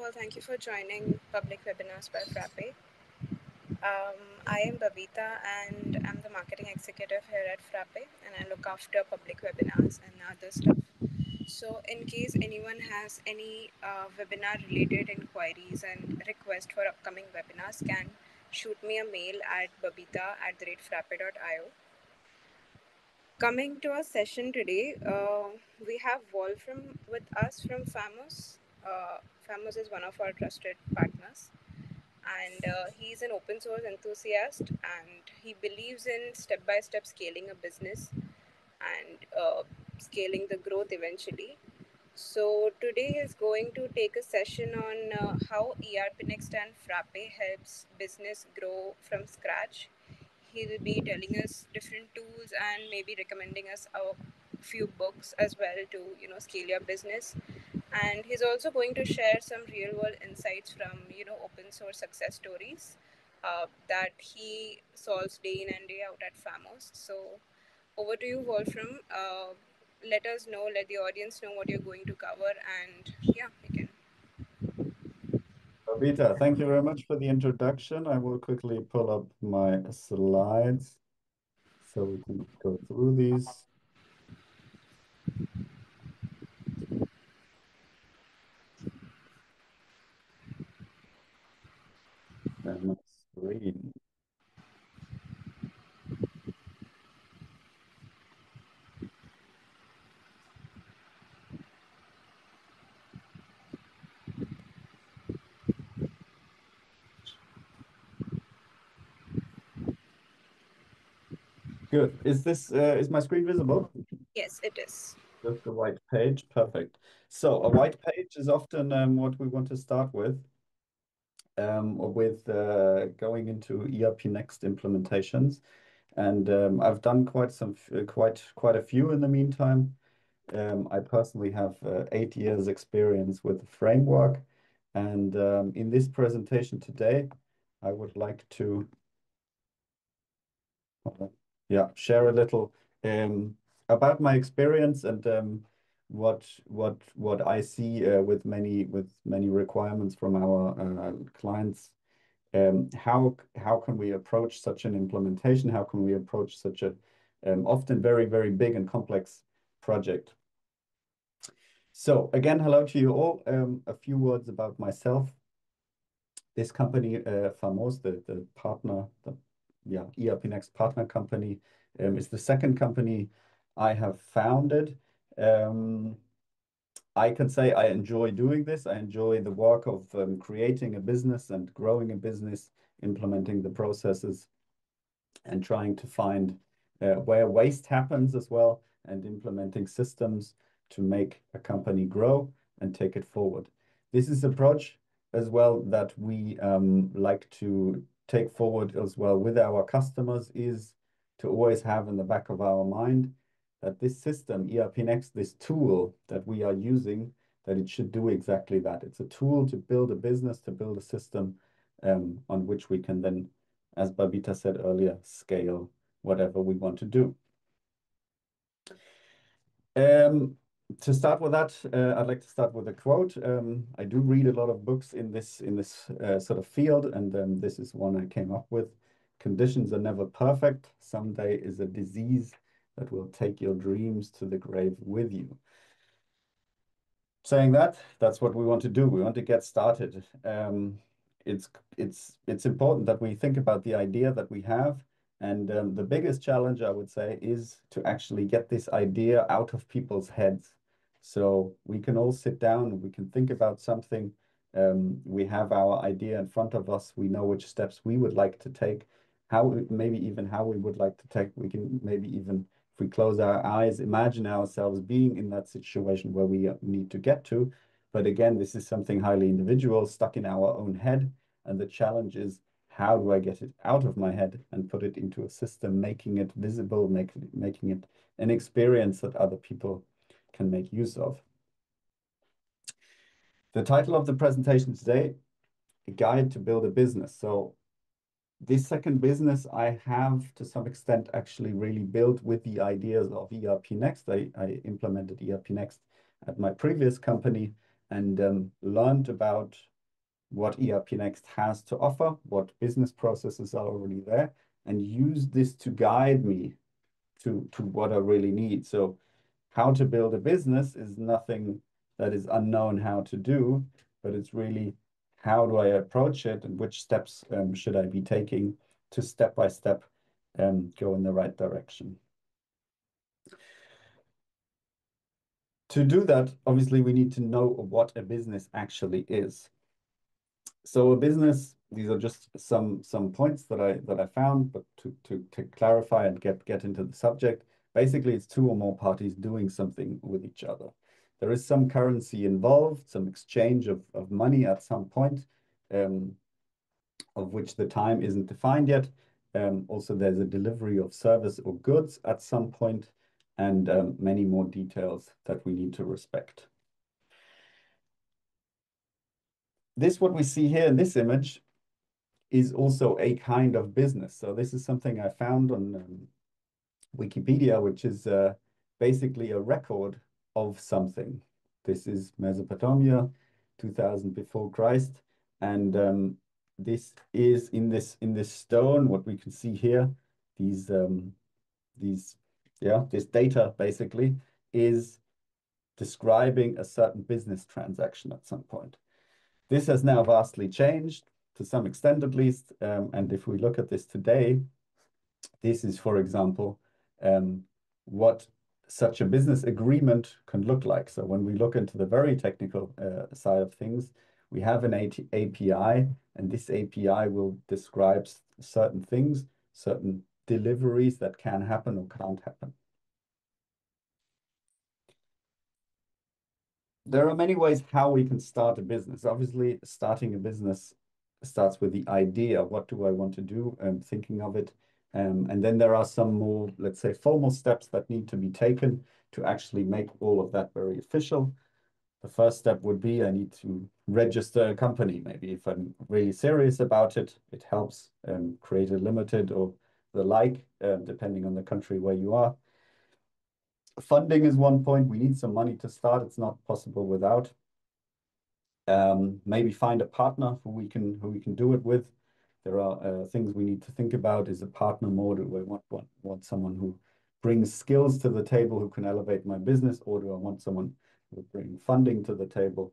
Well, thank you for joining Public Webinars by Frappe. I am Babita and I'm the marketing executive here at Frappe, and I look after public webinars and other stuff. So, in case anyone has any webinar related inquiries and request for upcoming webinars, can shoot me a mail at babita@frappe.io. Coming to our session today, we have Wolfram with us from Phamos. Phamos is one of our trusted partners, and he's an open source enthusiast, and he believes in step-by-step scaling a business and scaling the growth eventually. So today he's going to take a session on how ERPNext and Frappe helps business grow from scratch. He will be telling us different tools and maybe recommending us a few books as well to scale your business. And he's also going to share some real world insights from open source success stories that he solves day in and day out at Phamos. So over to you, Wolfram. Let the audience know what you're going to cover, and yeah, we can. Babita, thank you very much for the introduction. I will quickly pull up my slides so we can go through these. And my screen. Good. Is my screen visible? Yes, it is. Just the white page. Perfect. So a white page is often what we want to start with, going into ERPNext implementations. And I've done quite a few in the meantime. I personally have 8 years experience with the framework. And in this presentation today, I would like to share a little about my experience and what I see with many requirements from our clients. How can we approach such an implementation? How can we approach such a often very big and complex project? So again, hello to you all. A few words about myself. This company, Phamos, the partner, ERPNext partner company, is the second company I have founded. I can say I enjoy doing this. I enjoy the work of creating a business and growing a business, implementing the processes, and trying to find where waste happens as well, and implementing systems to make a company grow and take it forward. This is approach as well that we like to take forward as well with our customers, is to always have in the back of our mind that this system, ERPNext, this tool that we are using, that it should do exactly that. It's a tool to build a business, to build a system on which we can then, as Babita said earlier, scale whatever we want to do. To start with that, I'd like to start with a quote. I do read a lot of books in this sort of field, and this is one I came up with. Conditions are never perfect. Someday is a disease that will take your dreams to the grave with you. Saying that, that's what we want to do. We want to get started. It's important that we think about the idea that we have. And the biggest challenge, I would say, is to actually get this idea out of people's heads. So we can all sit down, we can think about something. We have our idea in front of us. We know which steps we would like to take, maybe even how we would like to take. We can maybe even, if we close our eyes, imagine ourselves being in that situation where we need to get to. But again, this is something highly individual, stuck in our own head. And the challenge is, how do I get it out of my head and put it into a system, making it visible, making it an experience that other people can make use of. The title of the presentation today, A Guide to Build a Business. So this second business I have, to some extent, actually really built with the ideas of ERPNext. I implemented ERPNext at my previous company and learned about what ERPNext has to offer, what business processes are already there, and use this to guide me to what I really need. So how to build a business is nothing that is unknown how to do, but it's really how do I approach it and which steps should I be taking to step by step go in the right direction. To do that, obviously, we need to know what a business actually is. So a business, these are just some points that I found, but to clarify and get into the subject, basically it's two or more parties doing something with each other. There is some currency involved, some exchange of money at some point, of which the time isn't defined yet. Also, there's a delivery of service or goods at some point, and many more details that we need to respect. This, what we see here in this image, is also a kind of business. So this is something I found on Wikipedia, which is basically a record of something. This is Mesopotamia, 2000 before Christ, and this is in this stone. What we can see here, these this data basically is describing a certain business transaction at some point. This has now vastly changed to some extent at least. And if we look at this today, this is, for example, what such a business agreement can look like. So when we look into the very technical side of things, we have an API, and this API will describe certain things, certain deliveries that can happen or can't happen. There are many ways how we can start a business. Obviously, starting a business starts with the idea. What do I want to do? Thinking of it. And then there are some more, let's say, formal steps that need to be taken to actually make all of that very official. The first step would be I need to register a company. Maybe if I'm really serious about it, it helps create a limited or the like, depending on the country where you are. Funding is one point. We need some money to start. It's not possible without. Maybe find a partner who we can do it with. There are things we need to think about. Is a partner more? Do I want someone who brings skills to the table who can elevate my business, or do I want someone who will bring funding to the table?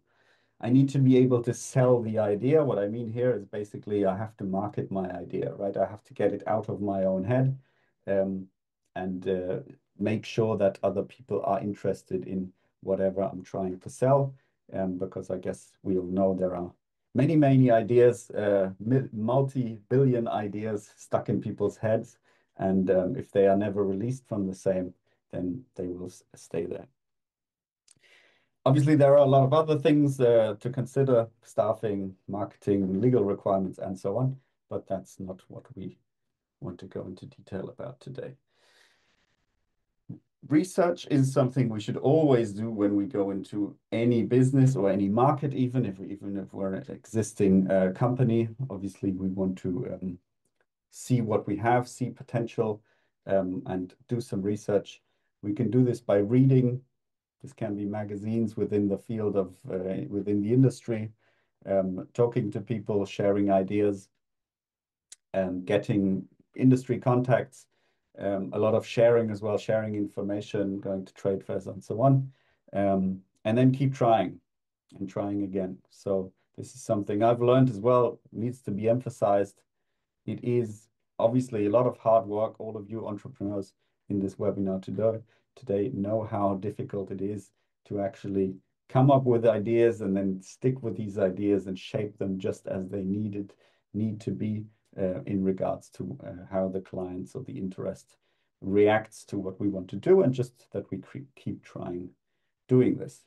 I need to be able to sell the idea. What I mean here is basically I have to market my idea, right? I have to get it out of my own head, and make sure that other people are interested in whatever I'm trying to sell. Because I guess we all know there are many ideas, multi-billion ideas stuck in people's heads. And if they are never released from the same, then they will stay there. Obviously, there are a lot of other things to consider, staffing, marketing, legal requirements, and so on. But that's not what we want to go into detail about today. Research is something we should always do when we go into any business or any market, even if we're an existing company. Obviously, we want to see what we have, see potential, and do some research. We can do this by reading. This can be magazines within the field of within the industry, talking to people, sharing ideas, getting industry contacts. A lot of sharing as well, sharing information, going to trade fairs and so on. And then keep trying and trying again. So this is something I've learned as well, needs to be emphasized. It is obviously a lot of hard work. All of you entrepreneurs in this webinar today know how difficult it is to actually come up with ideas and then stick with these ideas and shape them just as they need to be in regards to how the clients or the interest reacts to what we want to do, and just that we keep trying doing this.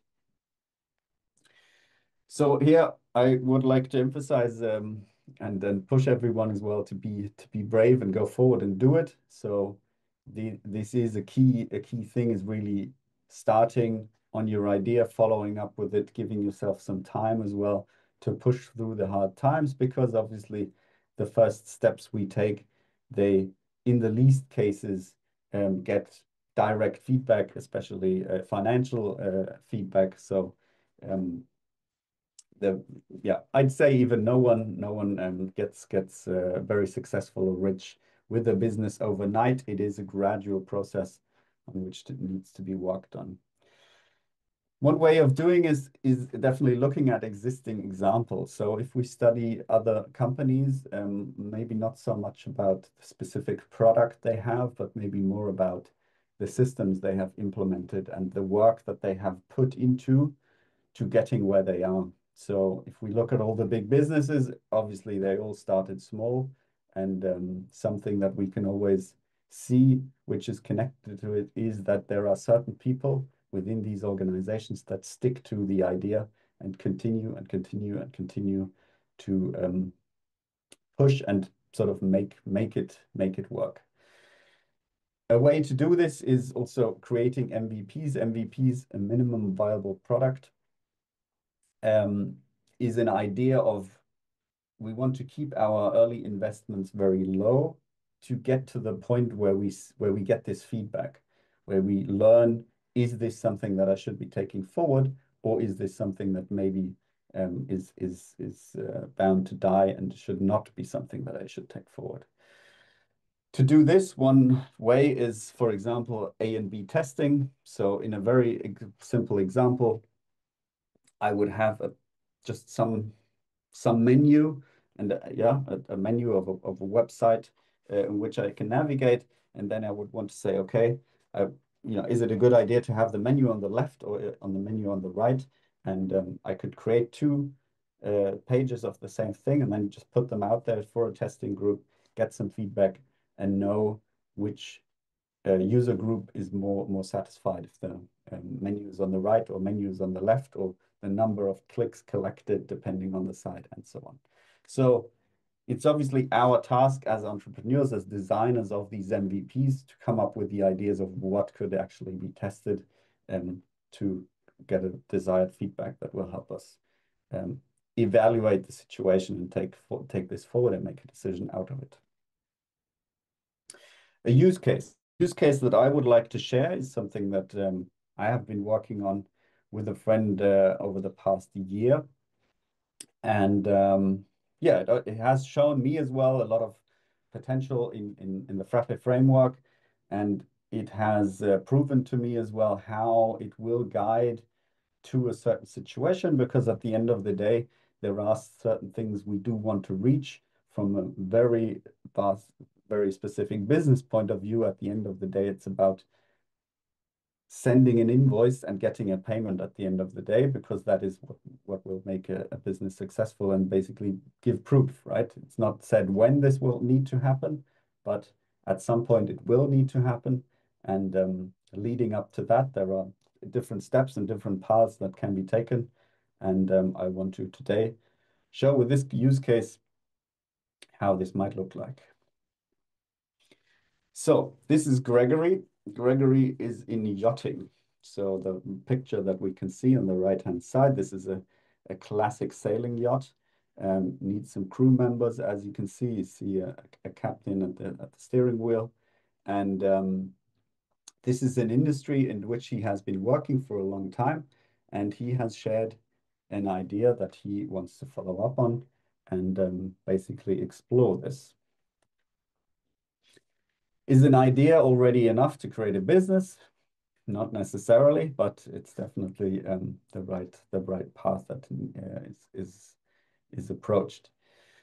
So here I would like to emphasize and then push everyone as well to be brave and go forward and do it. So this is a key thing, is really starting on your idea, following up with it, giving yourself some time as well to push through the hard times, because obviously the first steps we take, they in the least cases get direct feedback, especially financial feedback. So the yeah, I'd say even no one gets very successful or rich with a business overnight. It is a gradual process on which it needs to be worked on. One way of doing is definitely looking at existing examples. So if we study other companies, maybe not so much about the specific product they have, but maybe more about the systems they have implemented and the work that they have put into to getting where they are. So if we look at all the big businesses, obviously they all started small, and something that we can always see, which is connected to it, is that there are certain people within these organizations that stick to the idea and continue and continue and continue to push and sort of make it work. A way to do this is also creating MVPs. MVPs, a minimum viable product, is an idea of we want to keep our early investments very low to get to the point where we get this feedback, where we learn, is this something that I should be taking forward, or is this something that maybe is bound to die and should not be something that I should take forward. To do this, one way is, for example, A and B testing. So in a very simple example, I would have just some menu and yeah, a menu of a website in which I can navigate, and then I would want to say, okay, is it a good idea to have the menu on the left or on the menu on the right? And I could create two pages of the same thing and then just put them out there for a testing group, get some feedback, and know which user group is more satisfied if the menu is on the right or menu is on the left, or the number of clicks collected depending on the site, and so on. So it's obviously our task as entrepreneurs, as designers of these MVPs, to come up with the ideas of what could actually be tested to get a desired feedback that will help us evaluate the situation and take this forward and make a decision out of it. A use case that I would like to share is something that I have been working on with a friend over the past year. And yeah, it has shown me as well a lot of potential in the Frappe framework. And it has proven to me as well how it will guide to a certain situation, because at the end of the day, there are certain things we do want to reach from a very vast, very specific business point of view. At the end of the day, it's about sending an invoice and getting a payment at the end of the day, because that is what will make a business successful and basically give proof, right? It's not said when this will need to happen, but at some point it will need to happen. And leading up to that, there are different steps and different paths that can be taken. And I want to today show with this use case how this might look like. So this is Gregory. Gregory is in yachting. So the picture that we can see on the right-hand side, this is a classic sailing yacht. Needs some crew members. As you can see, you see a captain at the steering wheel. And this is an industry in which he has been working for a long time, and he has shared an idea that he wants to follow up on and basically explore this. Is an idea already enough to create a business? Not necessarily, but it's definitely the right path that is approached.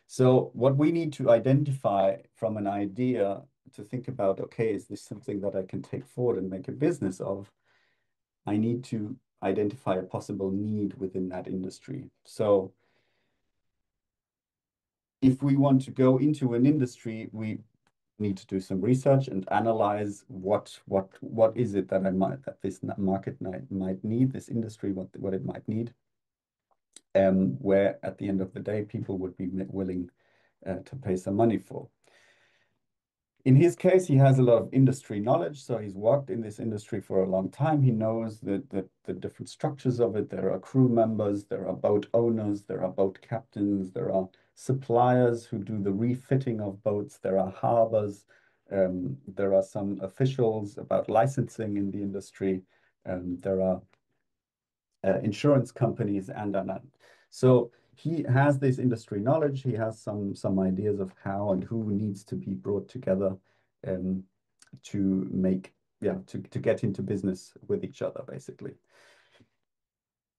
So what we need to identify from an idea to think about, okay, is this something that I can take forward and make a business of? I need to identify a possible need within that industry. So if we want to go into an industry, we need to do some research and analyze what is it that this market might need, this industry, what it might need, where at the end of the day people would be willing to pay some money for. In his case, he has a lot of industry knowledge, so he's worked in this industry for a long time. He knows the different structures of it. There are crew members, there are boat owners, there are boat captains, there are suppliers who do the refitting of boats, there are harbors, there are some officials about licensing in the industry, there are insurance companies, and. So he has this industry knowledge. He has some ideas of how and who needs to be brought together um, to make to get into business with each other, basically.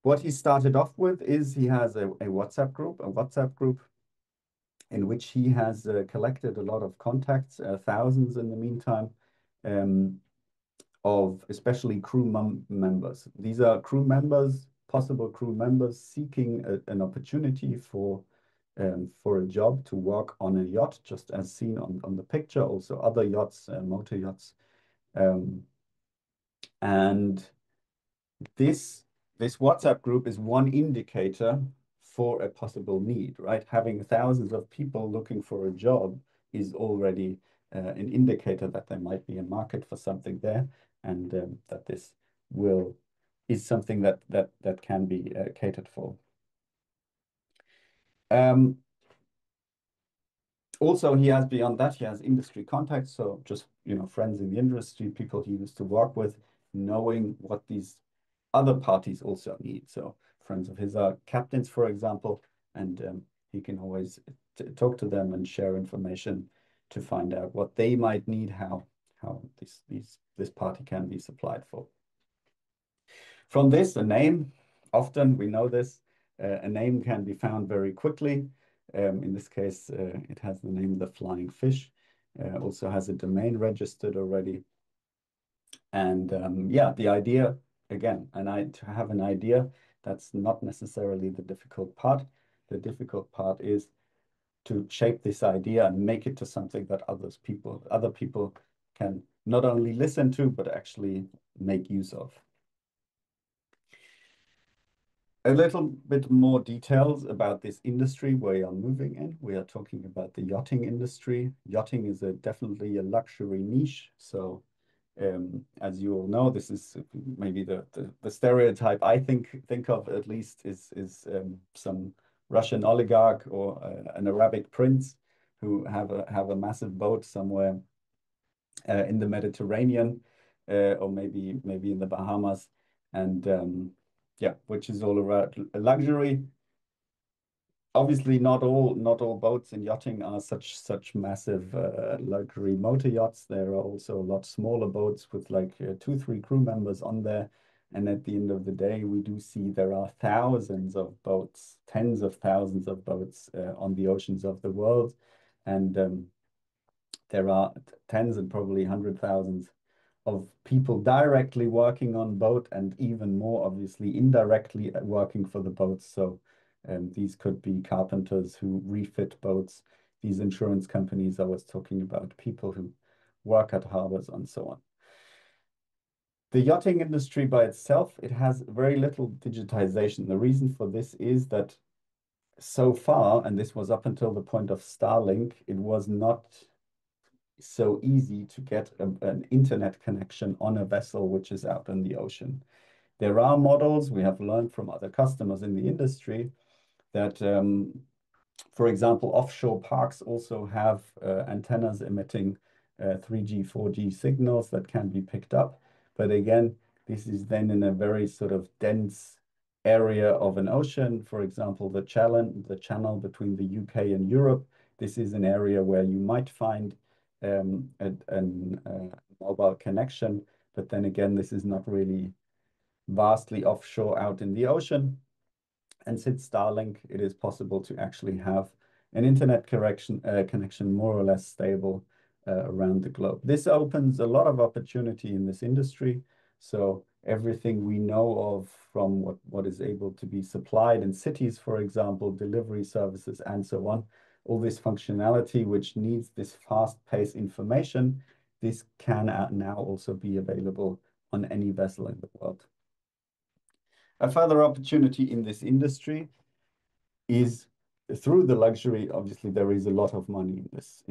What he started off with is he has a WhatsApp group in which he has collected a lot of contacts, thousands in the meantime, um, of especially members. These are crew members, possible crew members seeking an opportunity for a job to work on a yacht, just as seen on the picture, also other yachts, motor yachts. And this WhatsApp group is one indicator for a possible need, right? Having thousands of people looking for a job is already an indicator that there might be a market for something there, and that this is something that can be catered for. Also, he has beyond that, he has industry contacts, so just friends in the industry, people he used to work with, knowing what these other parties also need. So friends of his are captains, for example, and he can always talk to them and share information to find out what they might need, how this party can be supplied for. From this, a name, often we know this, a name can be found very quickly. In this case, it has the name The Flying Fish, also has a domain registered already. And yeah, the idea, again, to have an idea, that's not necessarily the difficult part. The difficult part is to shape this idea and make it to something that other people can not only listen to, but actually make use of. A little bit more details about this industry we are moving in. We are talking about the yachting industry. Yachting is definitely a luxury niche. So as you all know, this is maybe the stereotype I think of, at least, is some Russian oligarch or an Arabic prince who have a massive boat somewhere in the Mediterranean, or maybe in the Bahamas, and yeah, which is all around luxury. Obviously, not all boats in yachting are such massive luxury motor yachts. There are also a lot smaller boats with like 2, 3 crew members on there. And at the end of the day, we do see there are thousands of boats, tens of thousands of boats on the oceans of the world. And there are tens and probably 100,000 of people directly working on boat, and even more obviously indirectly working for the boats. So these could be carpenters who refit boats, these insurance companies I was talking about, people who work at harbors and so on. The yachting industry by itself, it has very little digitization. The reason for this is that so far, and this was up until the point of Starlink, it was not so easy to get an internet connection on a vessel which is out in the ocean. There are models we have learned from other customers in the industry that, for example, offshore parks also have antennas emitting 3G, 4G signals that can be picked up. But again, this is then in a very sort of dense area of an ocean. For example, the channel between the UK and Europe. This is an area where you might find a mobile connection, but then again, this is not really vastly offshore out in the ocean. And since Starlink, it is possible to actually have an internet connection more or less stable around the globe. This opens a lot of opportunity in this industry. So everything we know of from what is able to be supplied in cities, for example, delivery services and so on, all this functionality which needs this fast-paced information, this can now also be available on any vessel in the world. A further opportunity in this industry is through the luxury. Obviously, there is a lot of money in this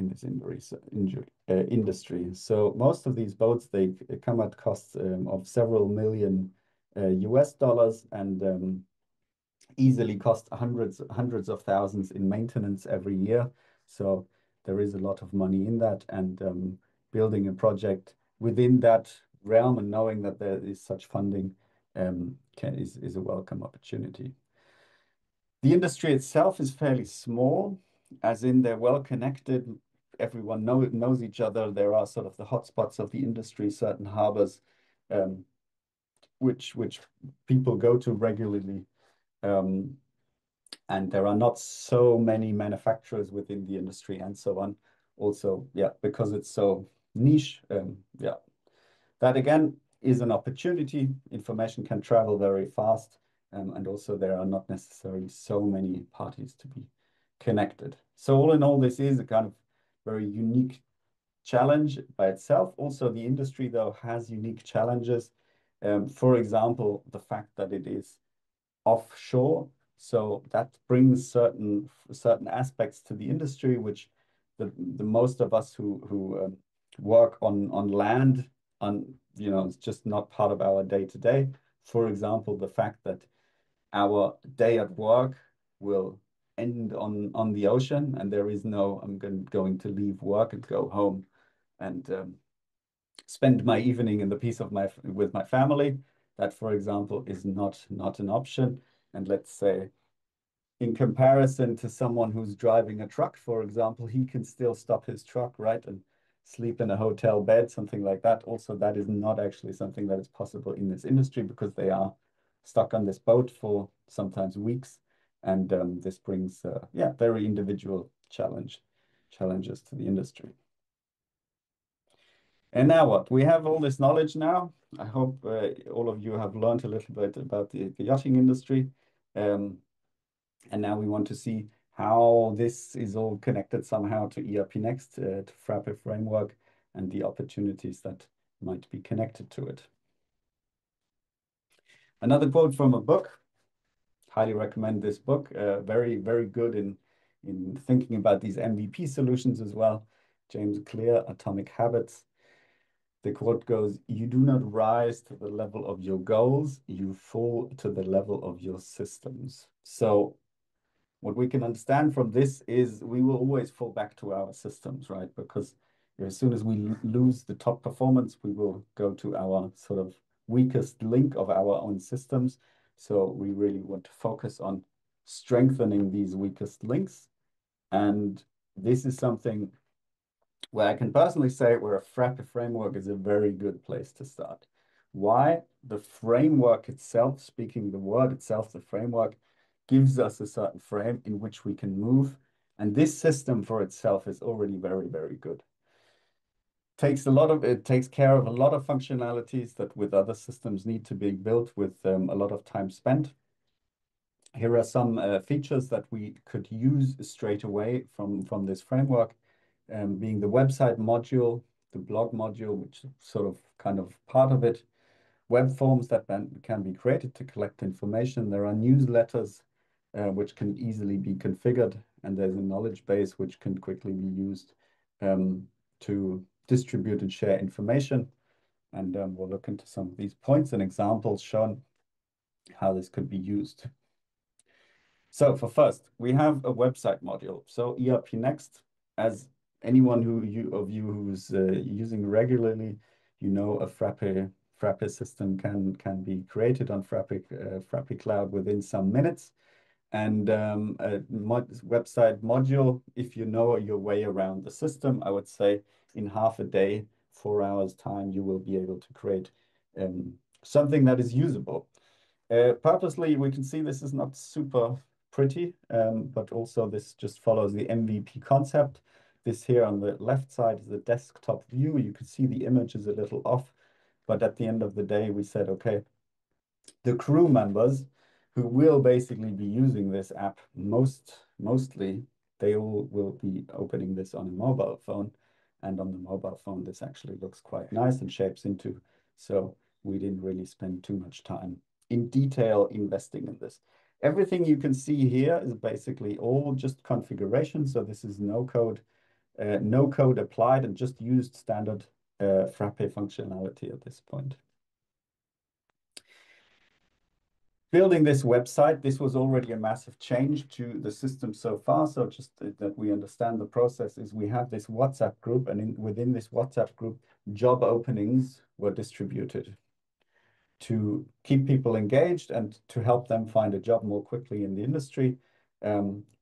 industry. So most of these boats, they come at costs of several million US dollars, and easily cost hundreds of thousands in maintenance every year. So there is a lot of money in that, and building a project within that realm and knowing that there is such funding is a welcome opportunity. The industry itself is fairly small, as in they're well connected. Everyone knows each other. There are sort of the hotspots of the industry, certain harbors, um, which people go to regularly. Um, and there are not so many manufacturers within the industry and so on. Also, yeah, because it's so niche, yeah, that again is an opportunity. Information can travel very fast, and also there are not necessarily so many parties to be connected. So all in all, this is a kind of very unique challenge by itself. Also, the industry, though, has unique challenges. For example, the fact that it is offshore. So that brings certain aspects to the industry, which the most of us who work on land, it's just not part of our day to day. For example, the fact that our day at work will end on the ocean, and there is no going to leave work and go home and spend my evening in the peace of with my family. That, for example, is not an option. And let's say, in comparison to someone who's driving a truck, for example, he can still stop his truck, right, and sleep in a hotel bed, something like that. Also, that is not actually something that is possible in this industry because they are stuck on this boat for sometimes weeks. And this brings, yeah, very individual challenges to the industry. And now what? We have all this knowledge now. I hope all of you have learned a little bit about the yachting industry. Um, and now we want to see how this is all connected somehow to ERPNext, to Frappe Framework, and the opportunities that might be connected to it. Another quote from a book. Highly recommend this book. Very, very good in thinking about these MVP solutions as well. James Clear, Atomic Habits. The quote goes, "You do not rise to the level of your goals, you fall to the level of your systems." So what we can understand from this is we will always fall back to our systems, right? Because as soon as we lose the top performance, we will go to our sort of weakest link of our own systems. So we really want to focus on strengthening these weakest links. And this is something where I can personally say where a Frappe framework is a very good place to start. Why? The framework itself, speaking the word itself, the framework gives us a certain frame in which we can move. And this system for itself is already very, very good. It takes care of a lot of functionalities that with other systems need to be built with a lot of time spent. Here are some features that we could use straight away from this framework, being the website module, the blog module, which is sort of kind of part of it, web forms that can be created to collect information. There are newsletters which can easily be configured, and there's a knowledge base which can quickly be used to distribute and share information. And we'll look into some of these points and examples shown how this could be used. So for first, we have a website module. So ERPNext, as anyone of you who's using regularly, a Frappe system can be created on Frappe Cloud within some minutes. And a website module, if you know your way around the system, I would say in half a day, 4 hours time, you will be able to create something that is usable. Purposely, we can see this is not super pretty, but also this just follows the MVP concept. This here on the left side is the desktop view. You can see the image is a little off, but at the end of the day, we said, okay, the crew members who will basically be using this app mostly, they all will be opening this on a mobile phone. And on the mobile phone, this actually looks quite nice and shapes into. So we didn't really spend too much time in detail investing in this. Everything you can see here is basically all just configuration. So this is no code applied and just used standard Frappe functionality at this point. Building this website, this was already a massive change to the system so far. So just that we understand the process is we have this WhatsApp group, and within this WhatsApp group, job openings were distributed to keep people engaged and to help them find a job more quickly in the industry.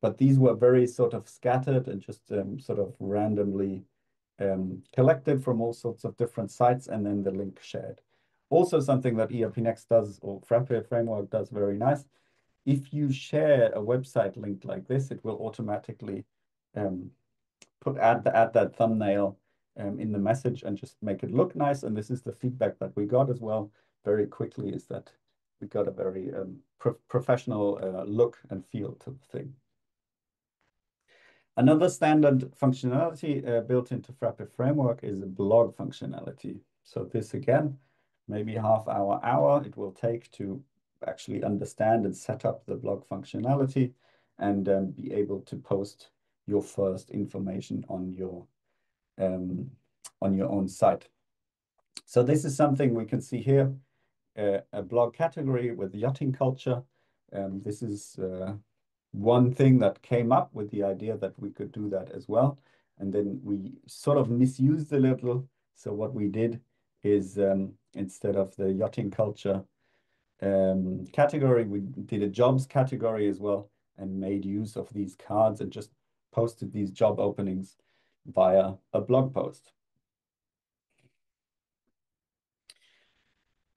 But these were very sort of scattered and just sort of randomly collected from all sorts of different sites, and then the link shared. Also something that ERPNext does, or Frappe Framework does very nice. If you share a website link like this, it will automatically um, add that thumbnail in the message and just make it look nice. And this is the feedback that we got as well very quickly, is that we got a very professional look and feel to the thing. Another standard functionality built into Frappe Framework is a blog functionality. So this again, maybe half hour it will take to actually understand and set up the blog functionality and be able to post your first information on your own site. So this is something we can see here, a blog category with yachting culture. This is one thing that came up with the idea that we could do that as well. And then we sort of misused a little. So what we did is instead of the yachting culture category, we did a jobs category as well and made use of these cards and just posted these job openings via a blog post.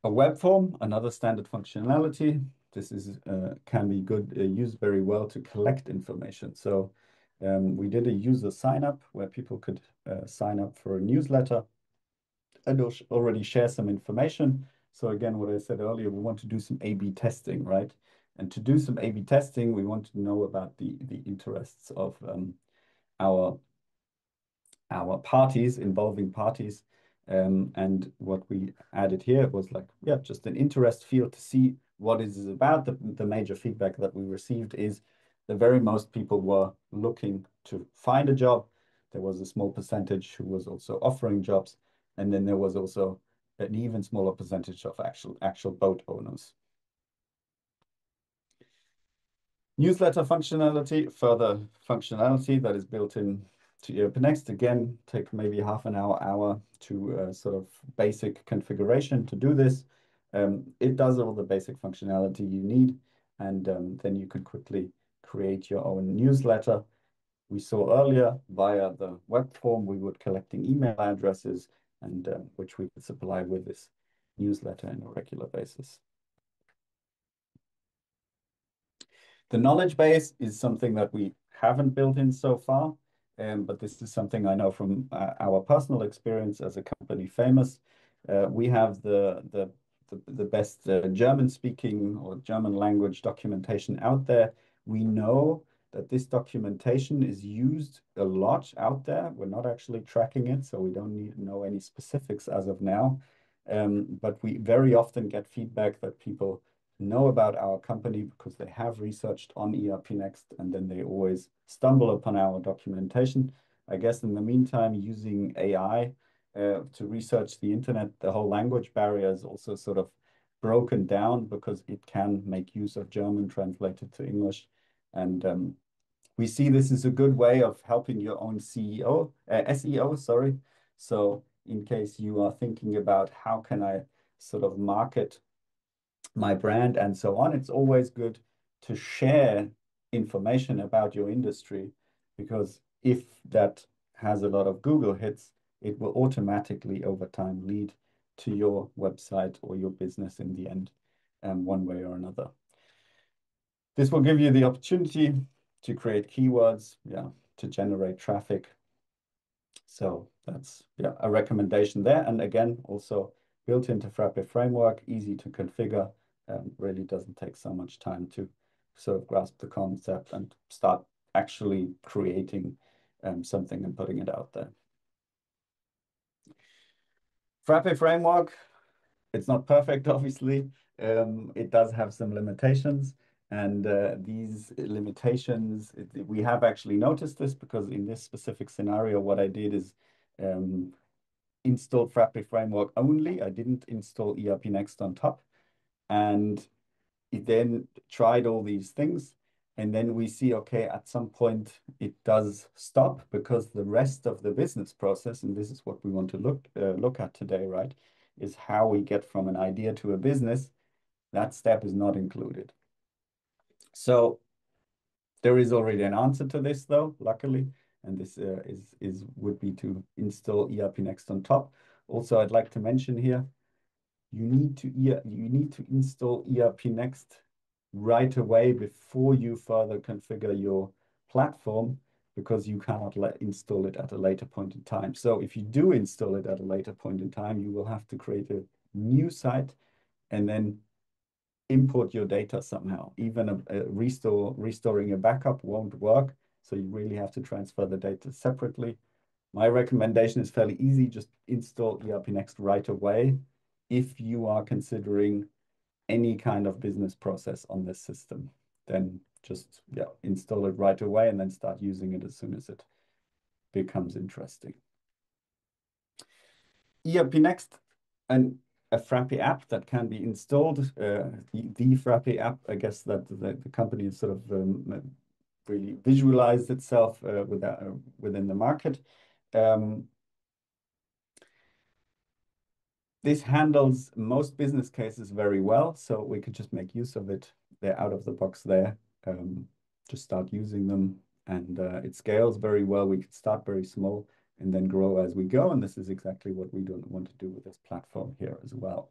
A web form, another standard functionality. This is can be used very well to collect information. So we did a user sign up where people could sign up for a newsletter and already share some information. So again, what I said earlier, we want to do some A/B testing, right? And to do some A/B testing, we want to know about the interests of our parties, involving parties. And what we added here was like, yeah, just an interest field to see what it is about. The major feedback that we received is the very most people were looking to find a job. There was a small percentage who was also offering jobs. And then there was also an even smaller percentage of actual boat owners. Newsletter functionality, further functionality that is built in to ERPNext. Again, take maybe half an hour to sort of basic configuration to do this. It does all the basic functionality you need, and then you can quickly create your own newsletter. We saw earlier via the web form, we would collecting email addresses and which we could supply with this newsletter on a regular basis. The knowledge base is something that we haven't built in so far, but this is something I know from our personal experience as a company, Phamos. We have the best German-speaking or German language documentation out there. We know that this documentation is used a lot out there. We're not actually tracking it, so we don't need to know any specifics as of now. But we very often get feedback that people know about our company because they have researched on ERPNext, and then they always stumble upon our documentation. I guess in the meantime, using AI to research the internet, the whole language barrier is also sort of broken down because it can make use of German translated to English. And we see this is a good way of helping your own SEO, sorry. So in case you are thinking about how can I sort of market my brand and so on, it's always good to share information about your industry, because if that has a lot of Google hits, it will automatically over time lead to your website or your business in the end, one way or another. This will give you the opportunity to create keywords, to generate traffic. So that's a recommendation there. And again, also built into Frappe Framework, easy to configure. Really doesn't take so much time to sort of grasp the concept and start actually creating something and putting it out there. Frappe Framework, it's not perfect, obviously. It does have some limitations. And these limitations, we have actually noticed this because in this specific scenario, what I did is install Frappe Framework only. I didn't install ERPNext on top. And it then tried all these things. And then we see, okay, at some point it does stop because the rest of the business process, and this is what we want to look at today, right, is how we get from an idea to a business. That step is not included. So There is already an answer to this though, luckily, and this would be to install ERPNext on top. Also, I'd like to mention here, you need to install ERPNext right away before you further configure your platform, because you cannot install it at a later point in time. So if you do install it at a later point in time, you will have to create a new site and then import your data somehow. Even restoring a backup won't work. So you really have to transfer the data separately. My recommendation is fairly easy. Just install ERPNext right away if you are considering any kind of business process on this system. Then just install it right away and then start using it as soon as it becomes interesting. ERPNext and a Frappe app that can be installed. The Frappe app, I guess that the company has sort of really visualized itself within the market. This handles most business cases very well, so we could just make use of it. They're out of the box there. Just start using them, and it scales very well. We could start very small and then grow as we go, and this is exactly what we don't want to do with this platform here as well.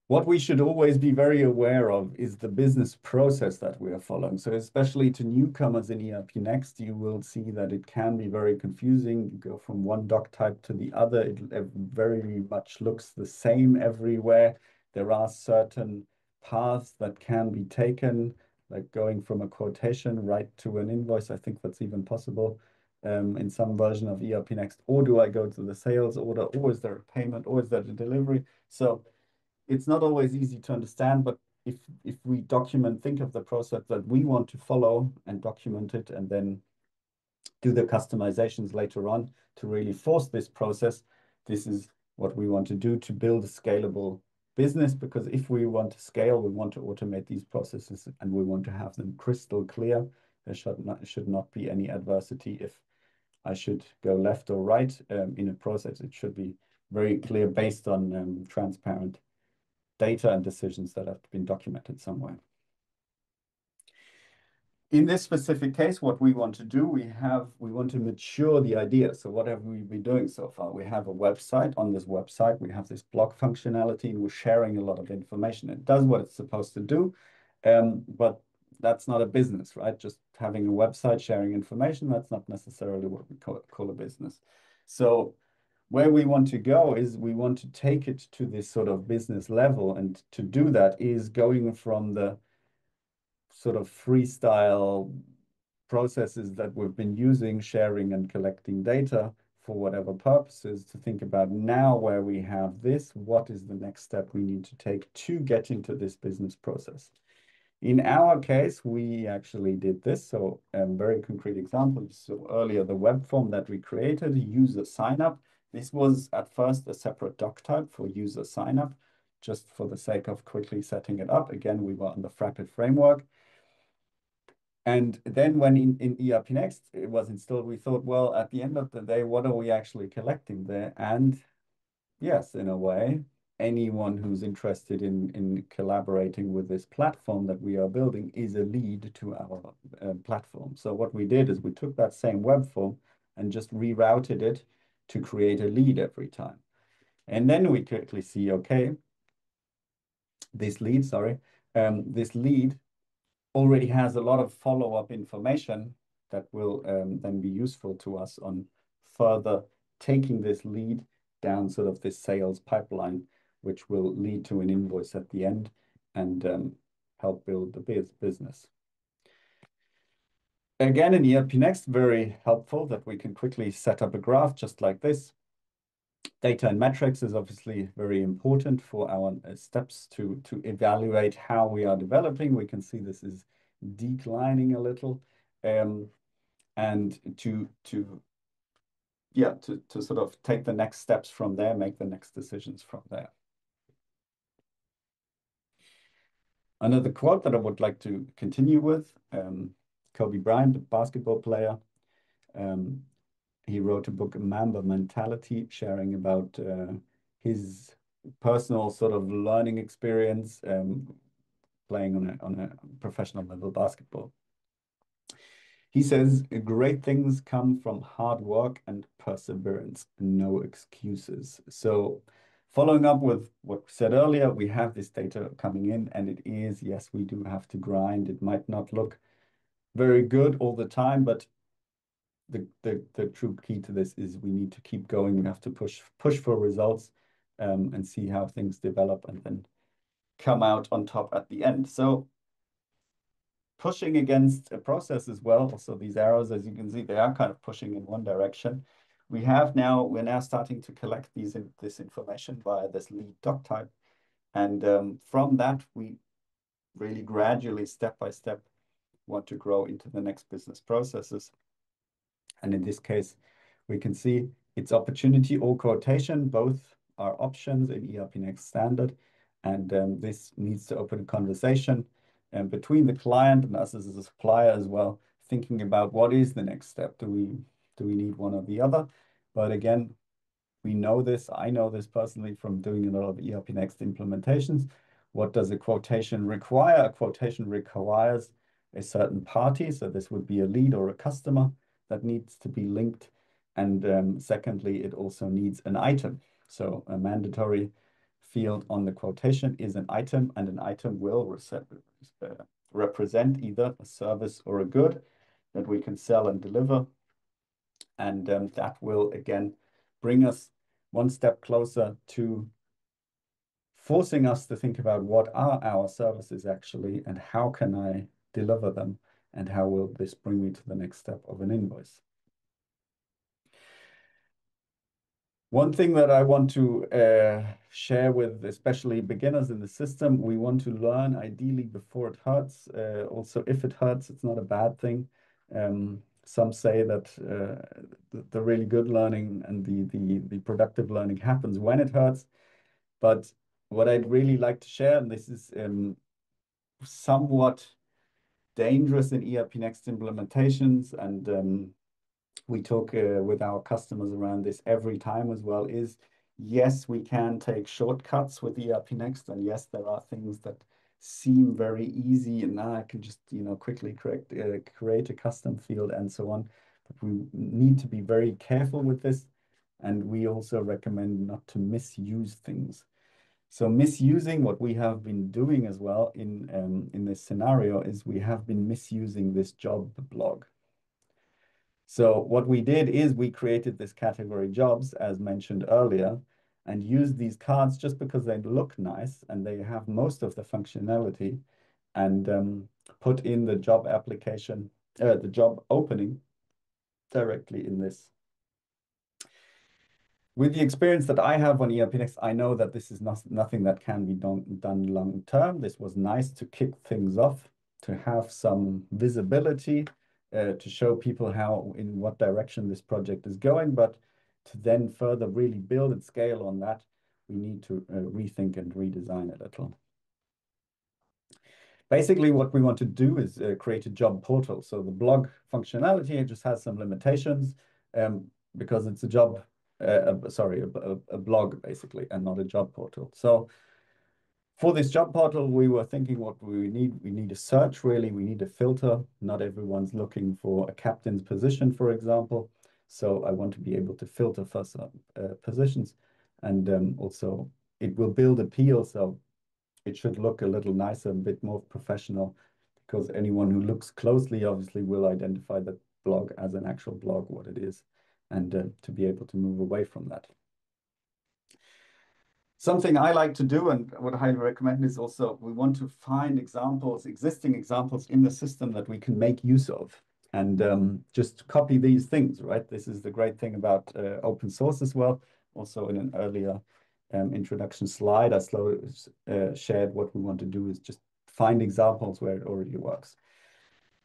What we should always be very aware of is the business process that we are following. So especially to newcomers in ERPNext, you will see that it can be very confusing. You go from one doc type to the other. It very much looks the same everywhere. There are certain paths that can be taken, like going from a quotation right to an invoice. I think that's even possible in some version of ERPNext. Or do I go to the sales order? Or is there a payment? Or is there a delivery? So it's not always easy to understand, but if we think of the process that we want to follow and document it, and then do the customizations later on to really force this process, this is what we want to do to build a scalable business. Because if we want to scale, we want to automate these processes, and we want to have them crystal clear. There should not be any adversity if I should go left or right in a process. It should be very clear based on transparent data and decisions that have been documented somewhere. In this specific case, what we want to do, we want to mature the idea. So what have we been doing so far? We have a website. On this website, we have this blog functionality, and we're sharing a lot of information. It does what it's supposed to do, but that's not a business, right? Just having a website sharing information, that's not necessarily what we call a business. So where we want to go is we want to take it to this sort of business level. And to do that is going from the sort of freestyle processes that we've been using, sharing and collecting data for whatever purposes, to think about now where we have this, what is the next step we need to take to get into this business process. In our case, we actually did this. So a very concrete example. So earlier, the web form that we created, user sign up. This was at first a separate doc type for user sign up, just for the sake of quickly setting it up. Again, we were on the Frappe framework. And then when in ERPNext it was installed, we thought, well, at the end of the day, what are we actually collecting there? And yes, in a way, anyone who's interested in collaborating with this platform that we are building is a lead to our platform. So what we did is we took that same web form and just rerouted it to create a lead every time. And then we quickly see, okay, this lead already has a lot of follow-up information that will then be useful to us on further taking this lead down sort of this sales pipeline, which will lead to an invoice at the end and help build the business. Again, in ERPNext, very helpful that we can quickly set up a graph just like this. Data and metrics is obviously very important for our steps to evaluate how we are developing. We can see this is declining a little, and to sort of take the next steps from there, make the next decisions from there. Another quote that I would like to continue with, Kobe Bryant, the basketball player. He wrote a book, Mamba Mentality, sharing about his personal sort of learning experience playing on a professional level basketball. He says, great things come from hard work and perseverance, no excuses. So following up with what we said earlier, we have this data coming in, and it is, yes, we do have to grind. It might not look very good all the time, but the true key to this is we need to keep going. We have to push for results, and see how things develop, and then come out on top at the end. So pushing against a process as well. So these arrows, as you can see, they are kind of pushing in one direction. We're now starting to collect this information via this lead doc type. And from that, we really gradually, step by step, want to grow into the next business processes. And in this case, we can see it's opportunity or quotation. Both are options in ERPNext standard. And this needs to open a conversation between the client and us as a supplier as well, thinking about what is the next step. Do we need one or the other? But again, we know this. I know this personally from doing a lot of ERPNext implementations. What does a quotation require? A quotation requires a certain party. So this would be a lead or a customer that needs to be linked. And secondly, it also needs an item. So a mandatory field on the quotation is an item, and an item will represent either a service or a good that we can sell and deliver. And that will, again, bring us one step closer to forcing us to think about what are our services actually, and how can I deliver them, and how will this bring me to the next step of an invoice. One thing that I want to share with especially beginners in the system, we want to learn ideally before it hurts. Also, if it hurts, it's not a bad thing. Some say that the really good learning and the productive learning happens when it hurts. But what I'd really like to share, and this is somewhat dangerous in ERPNext implementations, and we talk with our customers around this every time as well, is yes, we can take shortcuts with ERPNext, and yes, there are things that seem very easy, and now I can just quickly create a custom field and so on. But we need to be very careful with this, and we also recommend not to misuse things. So misusing, what we have been doing as well in this scenario, is we have been misusing this job blog. So what we did is we created this category jobs, as mentioned earlier, and used these cards just because they look nice and they have most of the functionality, and put in the job application, the job opening directly in this. With the experience that I have on ERPNext, I know that this is nothing that can be done long term. This was nice to kick things off, to have some visibility, to show people in what direction this project is going. But to then further really build and scale on that, we need to rethink and redesign a little. Basically, what we want to do is create a job portal. So the blog functionality, it just has some limitations because it's a job, a blog basically, and not a job portal. So for this job portal, we were thinking what we need a search really, we need a filter. Not everyone's looking for a captain's position, for example. So I want to be able to filter for some positions, and also it will build appeal. So it should look a little nicer, a bit more professional, because anyone who looks closely obviously will identify the blog as an actual blog, what it is, and to be able to move away from that. Something I like to do, and what I highly recommend, is also we want to find examples, existing examples in the system that we can make use of, and just copy these things, right? This is the great thing about open source as well. Also in an earlier introduction slide, I shared what we want to do is just find examples where it already works.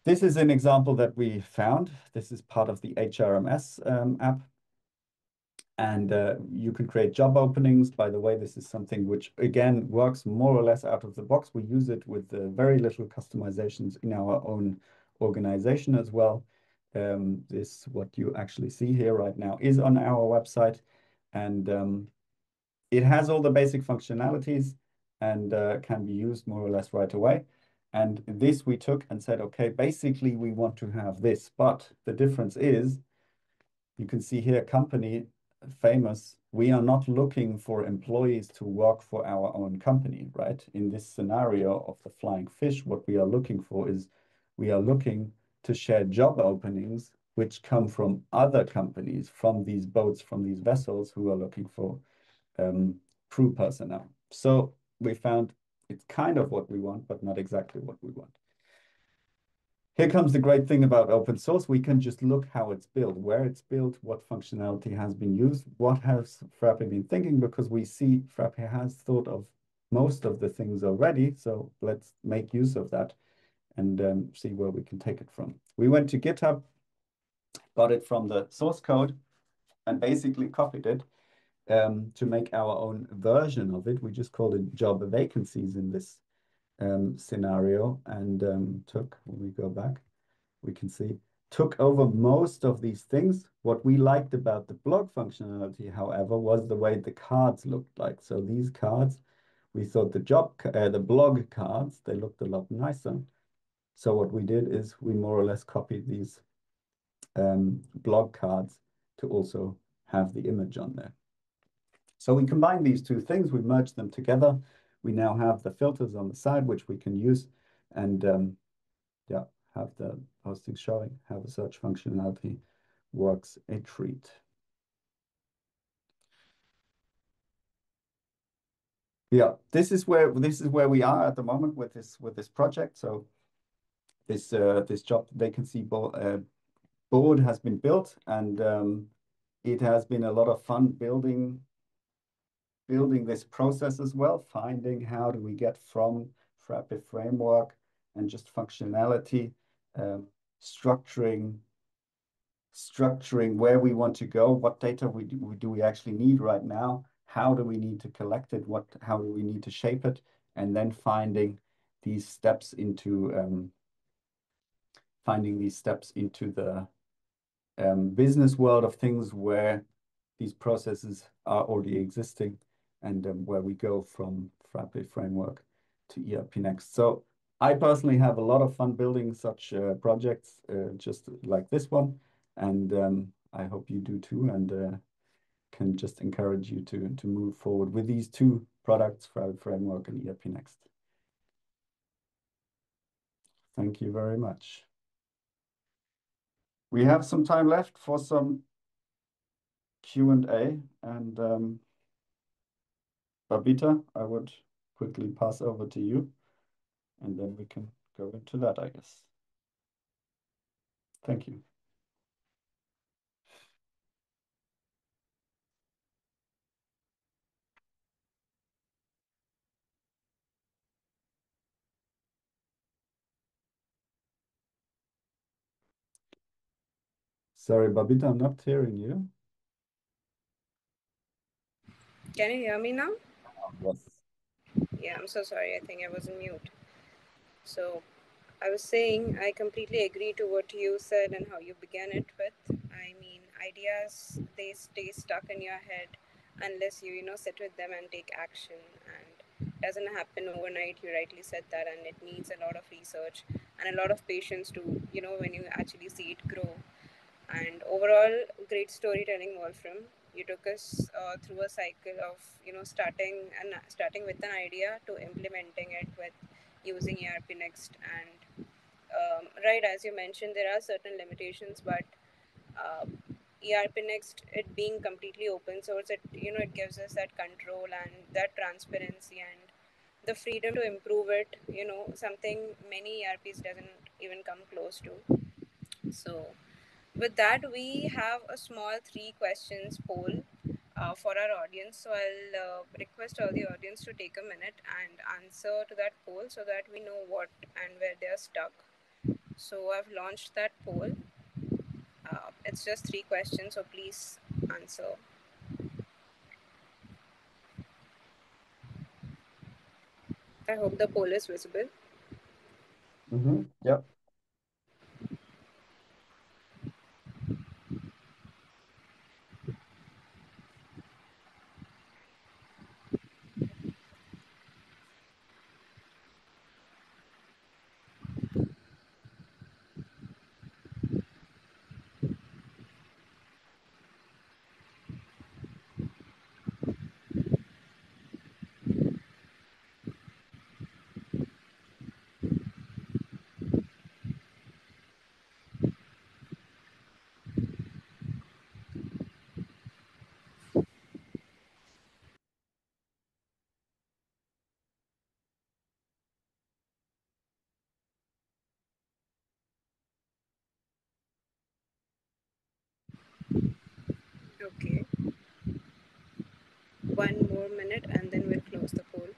This is an example that we found. This is part of the HRMS app. And you can create job openings. By the way, this is something which, again, works more or less out of the box. We use it with very little customizations in our own organization as well. This, what you actually see here right now, is on our website. And it has all the basic functionalities. and can be used more or less right away. And this we took and said, okay, basically we want to have this, but the difference is, you can see here, company Phamos, we are not looking for employees to work for our own company, right? In this scenario of the flying fish, what we are looking for is we are looking to share job openings which come from other companies, from these boats, from these vessels who are looking for crew personnel. So we found it's kind of what we want, but not exactly what we want. Here comes the great thing about open source. We can just look how it's built, where it's built, what functionality has been used, what has Frappe been thinking, because we see Frappe has thought of most of the things already. So let's make use of that and see where we can take it from. We went to GitHub, got it from the source code, and basically copied it to make our own version of it. We just called it job vacancies in this scenario, and when we go back, we can see, took over most of these things. What we liked about the blog functionality, however, was the way the cards looked like. So these cards, we thought the blog cards, they looked a lot nicer. So what we did is we more or less copied these blog cards to also have the image on there. So we combine these two things, we merge them together. We now have the filters on the side, which we can use, and yeah, have the postings showing how the search functionality works a treat. Yeah, this is where we are at the moment with this project. So this job vacancy board has been built, and it has been a lot of fun building this process as well, finding how do we get from Frappe Framework and just functionality, um, structuring where we want to go, what data do we actually need right now, how do we need to collect it, how do we need to shape it, and then finding these steps into the business world of things where these processes are already existing, and where we go from Frappe Framework to ERPNext. So I personally have a lot of fun building such projects just like this one, and I hope you do too, and can just encourage you to move forward with these two products, Frappe Framework and ERPNext. Thank you very much. We have some time left for some Q&A, and Babita, I would quickly pass over to you, and then we can go into that, I guess. Thank you. Sorry, Babita, I'm not hearing you. Can you hear me now? Yes. Yeah, I'm so sorry. I think I was on mute. So, I was saying I completely agree to what you said and how you began it with. I mean, ideas, they stay stuck in your head unless you sit with them and take action. And it doesn't happen overnight. You rightly said that, and it needs a lot of research and a lot of patience to when you actually see it grow. And overall, great storytelling, Wolfram. You took us through a cycle of starting with an idea to implementing it with using ERPNext. And right, as you mentioned, there are certain limitations, but uh, ERPNext, it being completely open source, it gives us that control and that transparency and the freedom to improve it. Something many ERPs doesn't even come close to. So with that, we have a small 3 questions poll for our audience. So I'll request all the audience to take a minute and answer to that poll so that we know what and where they are stuck. So I've launched that poll. It's just 3 questions, so please answer. I hope the poll is visible. Yep. Okay, 1 more minute and then we'll close the poll.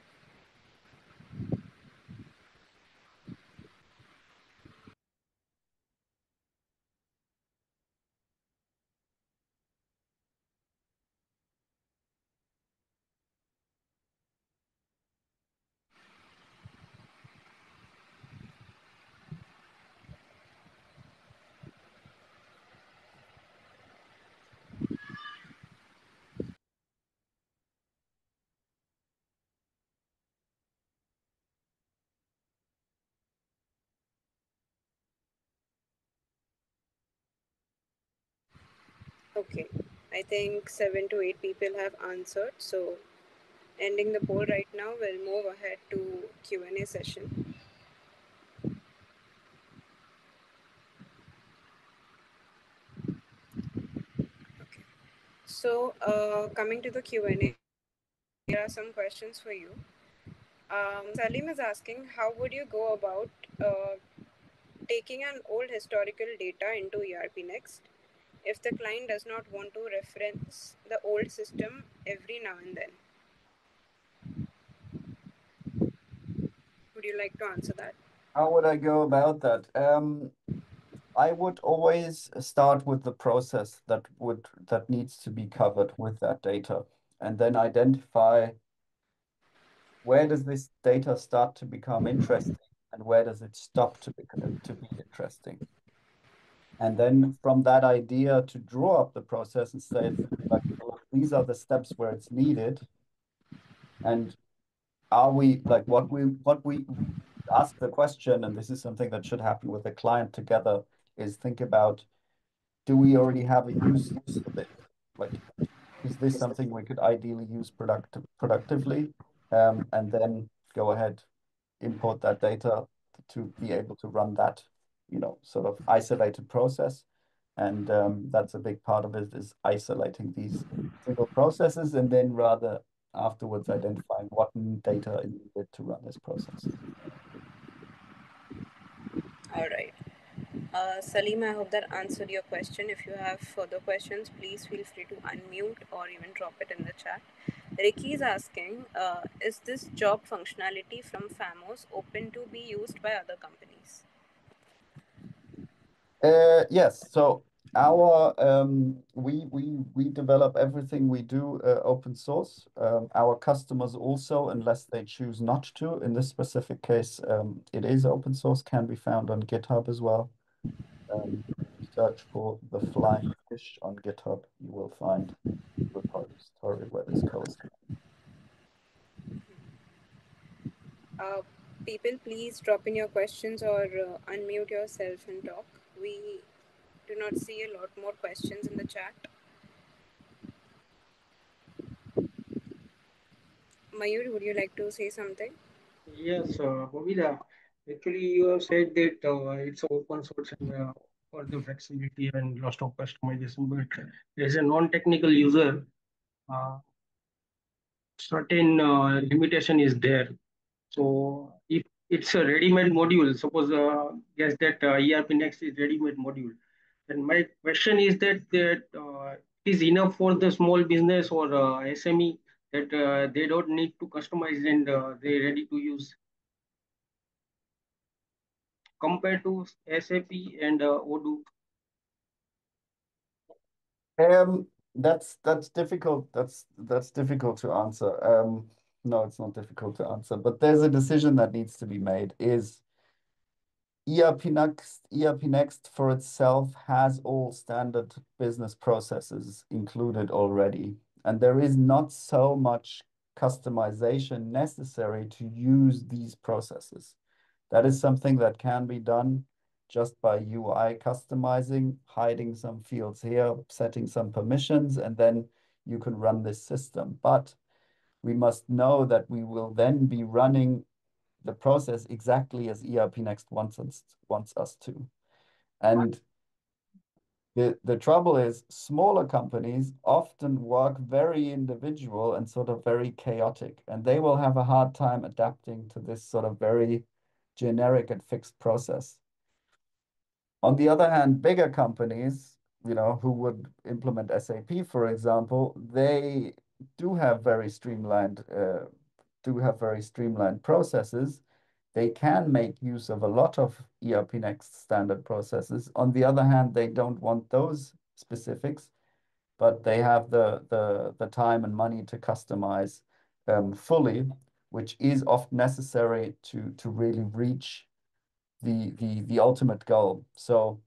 Okay, I think 7 to 8 people have answered. So ending the poll right now, we'll move ahead to Q&A session. Okay. So coming to the Q&A, there are some questions for you. Salim is asking, how would you go about uh, taking an old historical data into ERPNext if the client does not want to reference the old system every now and then? Would you like to answer that? How would I go about that? I would always start with the process that needs to be covered with that data, and then identify where does this data start to become interesting and where does it stop to be interesting. And then from that idea to draw up the process and say, like, look, these are the steps where it's needed, and are we like what we ask the question, and this is something that should happen with the client together, is think about, do we already have a use for this? Like, is this something we could ideally use productively? And then go ahead, import that data to be able to run that, sort of isolated process. And that's a big part of it, is isolating these single processes and then rather afterwards identifying what data is needed to run this process. All right. Salim, I hope that answered your question. If you have further questions, please feel free to unmute or even drop it in the chat. Ricky is asking, is this job functionality from Phamos open to be used by other companies? Yes. So we develop everything we do open source. Our customers also, unless they choose not to, in this specific case, it is open source, can be found on GitHub as well. Search for the flying fish on GitHub. You will find the repository where this goes. Uh, People, please drop in your questions or unmute yourself and talk. We do not see a lot more questions in the chat. Mayur, would you like to say something? Yes, Bobila, actually you have said that it's open source and for the flexibility and lots of customization, but as a non-technical user, uh, certain limitation is there. So if it's a ready-made module, suppose guess that ERPNext is ready-made module, then my question is that is enough for the small business or SME that they don't need to customize and they're ready to use compared to SAP and Odoo. That's difficult. That's difficult to answer. No, it's not difficult to answer, but there's a decision that needs to be made. Is ERP Next for itself has all standard business processes included already, and there is not so much customization necessary to use these processes. That is something that can be done just by UI customizing, hiding some fields here, setting some permissions, and then you can run this system. But we must know that we will then be running the process exactly as ERPNext wants us to. And the trouble is, smaller companies often work very individual and sort of very chaotic, and they will have a hard time adapting to this sort of very generic and fixed process. On the other hand, bigger companies who would implement SAP, for example, they do have very streamlined processes. They can make use of a lot of ERPNext standard processes. On the other hand, they don't want those specifics, but they have the time and money to customize fully, which is often necessary to really reach the ultimate goal. So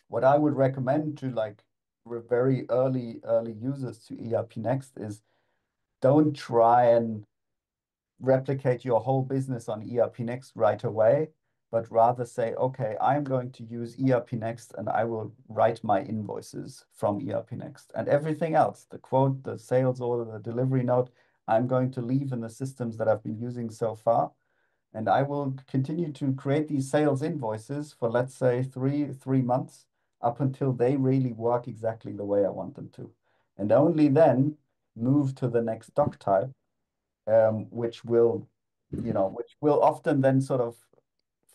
what I would recommend to like very early users to ERPNext is don't try and replicate your whole business on ERPNext right away, but rather say, okay, I'm going to use ERPNext and I will write my invoices from ERPNext. And everything else, the quote, the sales order, the delivery note, I'm going to leave in the systems that I've been using so far. And I will continue to create these sales invoices for, let's say, three months up until they really work exactly the way I want them to. And only then move to the next doc type, which will often then sort of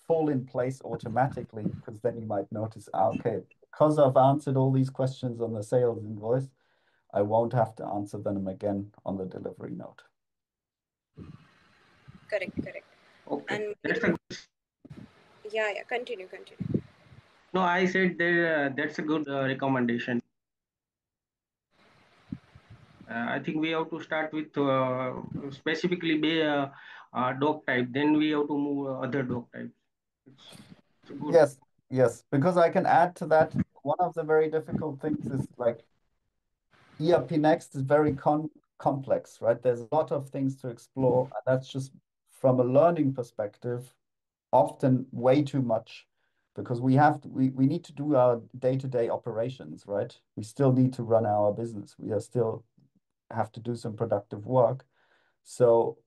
fall in place automatically, because then you might notice, okay, because I've answered all these questions on the sales invoice, I won't have to answer them again on the delivery note. Correct, correct. Okay, And that's a good. yeah, continue. No, I said there that's a good recommendation. I think we have to start with specifically dog type. Then we have to move other dog types. It's, it's good. Yes, yes, because I can add to that. One of the very difficult things is like ERPNext is very complex, right? There's a lot of things to explore, and that's just from a learning perspective, often way too much, because we need to do our day-to-day operations, right? We still need to run our business. We are still have to do some productive work. So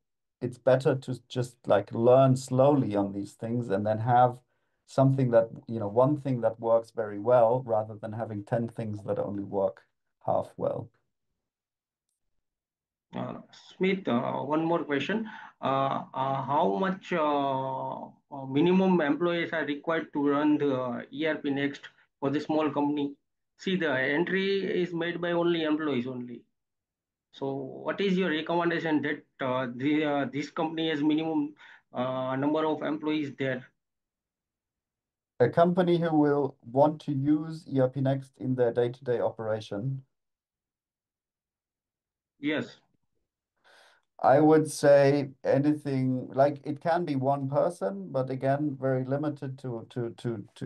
it's better to just like learn slowly on these things and then have something that, one thing that works very well rather than having 10 things that only work half well. Smith, one more question. How much minimum employees are required to run the ERP Next for the small company? See, the entry is made by only employees only. So, what is your recommendation that this company has minimum number of employees there? A company who will want to use ERPNext in their day-to-day operation, Yes. I would say anything like it can be one person, but again, very limited to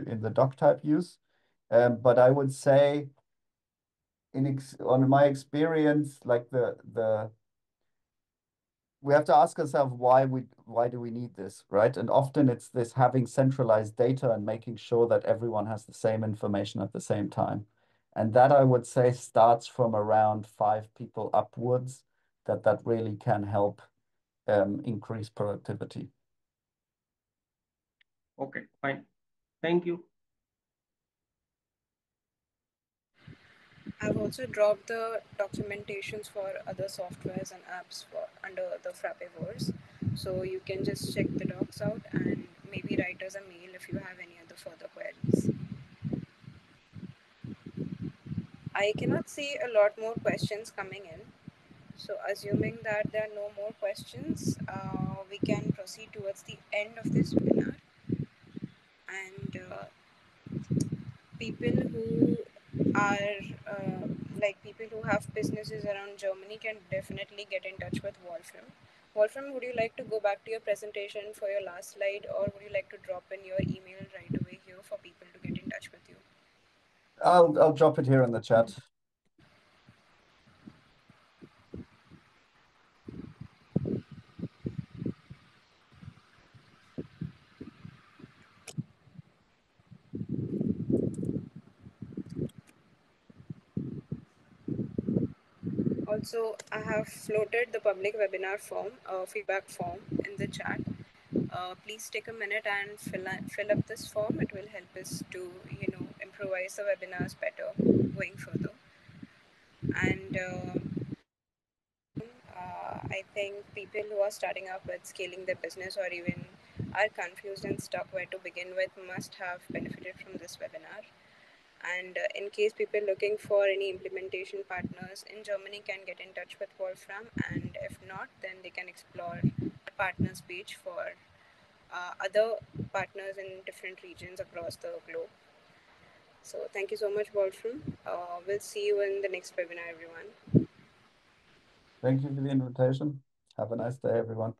in the doc type use. But I would say on my experience, like the we have to ask ourselves why do we need this, right? And often it's this having centralized data and making sure that everyone has the same information at the same time. And that I would say starts from around 5 people upwards, that really can help increase productivity. Okay, fine. Thank you. I've also dropped the documentations for other softwares and apps for under the Frappeverse, so you can just check the docs out and maybe write us a mail if you have any other further queries. I cannot see a lot more questions coming in, so assuming that there are no more questions, we can proceed towards the end of this webinar. And people who are people who have businesses around Germany can definitely get in touch with Wolfram. Wolfram, would you like to go back to your presentation for your last slide, or would you like to drop in your email right away here for people to get in touch with you? I'll drop it here in the chat. Also, I have floated the public webinar form, feedback form in the chat. Please take a minute and fill up this form. It will help us to improvise the webinars better going further. And I think people who are starting up with scaling their business or even are confused and stuck where to begin with must have benefited from this webinar. And in case people looking for any implementation partners in Germany can get in touch with Wolfram, and if not, then they can explore the partners page for other partners in different regions across the globe. So thank you so much, Wolfram. We'll see you in the next webinar, everyone. Thank you for the invitation. Have a nice day, everyone.